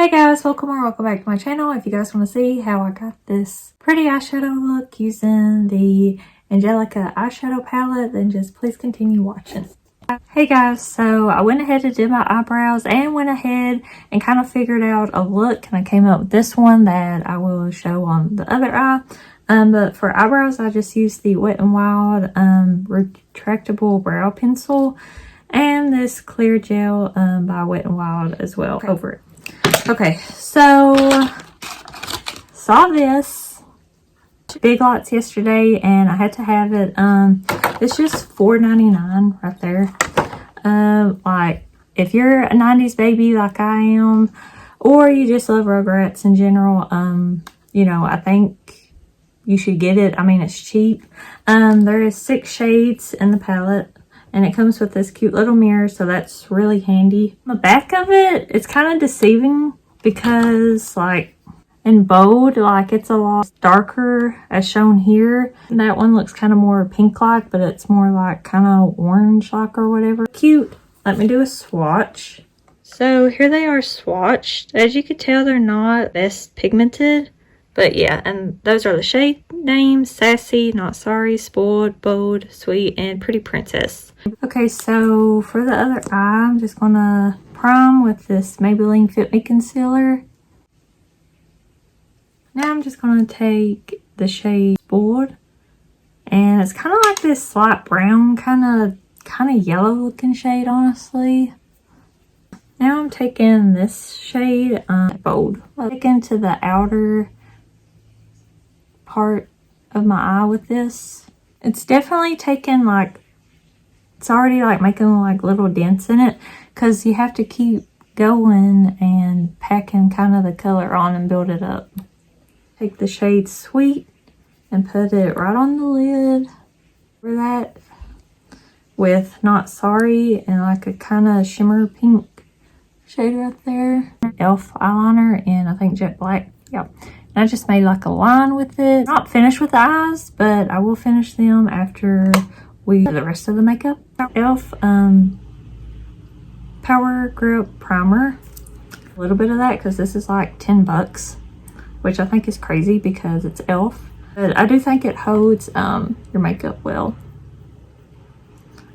Hey guys, welcome back to my channel. If you guys want to see how I got this pretty eyeshadow look using the Angelica eyeshadow palette, then just please continue watching. Hey guys, so I went ahead and did my eyebrows and went ahead and kind of figured out a look, and I came up with this one that I will show on the other eye. But for eyebrows, I just used the Wet n Wild retractable brow pencil and this clear gel by Wet n Wild as well over it. Okay, so saw this Big Lots yesterday and I had to have it. It's just $4.99 right there. Like if you're a 90s baby like I am, or you just love Rugrats in general, you know, I think you should get it. I mean, it's cheap. There is 6 shades in the palette. And it comes with this cute little mirror, so that's really handy. On the back of it, it's kind of deceiving because, like, in bold, like, it's a lot darker as shown here. That one looks kind of more pink-like, but it's more like kind of orange-like or whatever. Cute. Let me do a swatch. So here they are swatched. As you can tell, they're not best pigmented. But yeah, and those are the shade names: Sassy, Not Sorry, Spoiled, Bold, Sweet, and Pretty Princess. Okay, so for the other eye, I'm just gonna prime with this Maybelline Fit Me Concealer. Now I'm just gonna take the shade Spoiled, and it's kind of like this light brown, kind of yellow looking shade, honestly. Now I'm taking this shade, Bold. I'll take into the outer part of my eye with this. It's definitely taken, like, it's already like making like little dents in it, because you have to keep going and packing kind of the color on and build it up. Take the shade Sweet and put it right on the lid for that with Not Sorry and like a kind of shimmer pink shade right there. Elf eyeliner and I think jet black. Yep. I just made like a line with it. Not finished with the eyes, but I will finish them after we do the rest of the makeup. Elf Power Grip Primer. A little bit of that because this is like 10 bucks, which I think is crazy because it's Elf. But I do think it holds your makeup well.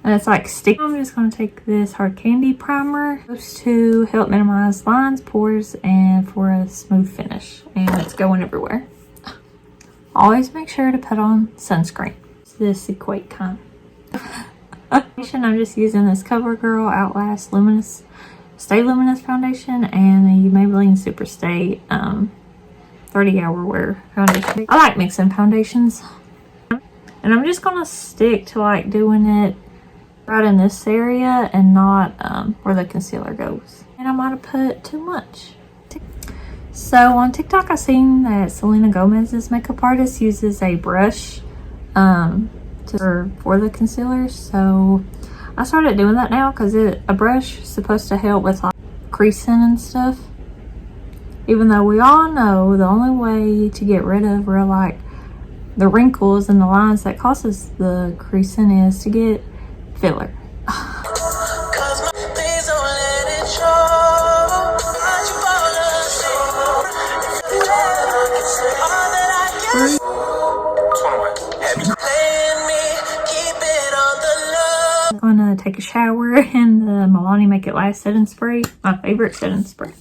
And it's like sticky. I'm just going to take this Hard Candy Primer. It's supposed to help minimize lines, pores, and for a smooth finish. And it's going everywhere. Always make sure to put on sunscreen. It's this Equate kind. I'm just using this CoverGirl Outlast Luminous Stay Luminous Foundation and the Maybelline Super Stay 30-hour wear foundation. I like mixing foundations. And I'm just going to stick to like doing it right in this area and not where the concealer goes. And I might have put too much. So on TikTok, I've seen that Selena Gomez's makeup artist uses a brush for the concealer. So I started doing that now because a brush is supposed to help with like creasing and stuff. Even though we all know the only way to get rid of like the wrinkles and the lines that causes the creasing is to get filler. I'm gonna take a shower in the Milani Make It Last setting spray, my favorite setting spray.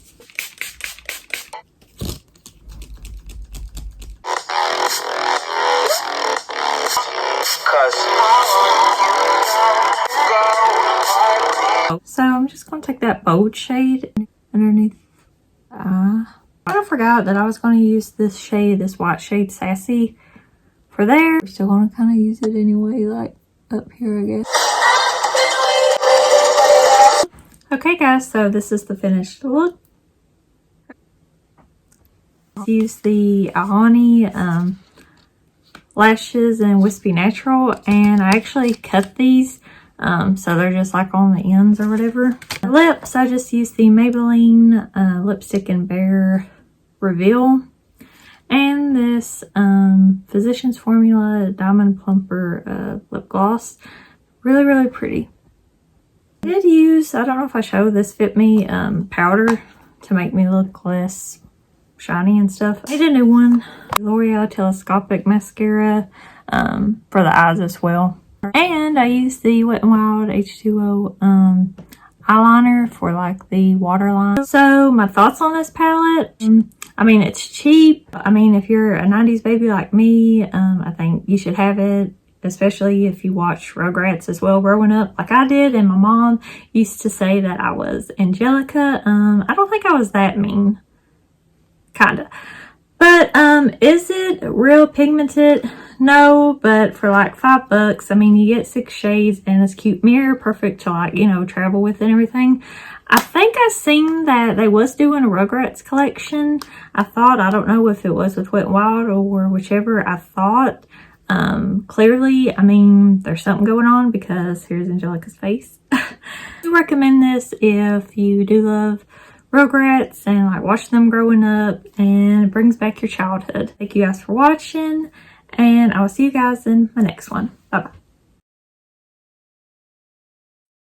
So I'm just going to take that bold shade underneath the eye. I forgot that I was going to use this shade, this white shade Sassy, for there. I'm still going to kind of use it anyway, like up here, I guess. Okay guys, so this is the finished look. Use the Ahani lashes in Wispy Natural, and I actually cut these. So they're just like on the ends or whatever. Lips, I just used the Maybelline Lipstick and Bare Reveal. And this Physicians Formula Diamond Plumper lip gloss. Really, really pretty. I did use, I don't know if I showed this Fit Me powder to make me look less shiny and stuff. I need a new one. L'Oreal Telescopic Mascara for the eyes as well. And I use the Wet n Wild H2O eyeliner for like the waterline. So my thoughts on this palette. I mean, it's cheap. I mean, if you're a 90s baby like me, I think you should have it. Especially if you watch Rugrats as well growing up like I did, and my mom used to say that I was Angelica. I don't think I was that mean. Kinda. But is it real pigmented? No, but for like $5, I mean, you get 6 shades and this cute mirror, perfect to like, you know, travel with and everything. I think I seen that they was doing a Rugrats collection. I don't know if it was with Wet n Wild or whichever. I thought clearly, I mean, there's something going on because here's Angelica's face. I recommend this if you do love Rugrats and like watch them growing up, and it brings back your childhood. Thank you guys for watching, and I will see you guys in my next one. Bye bye.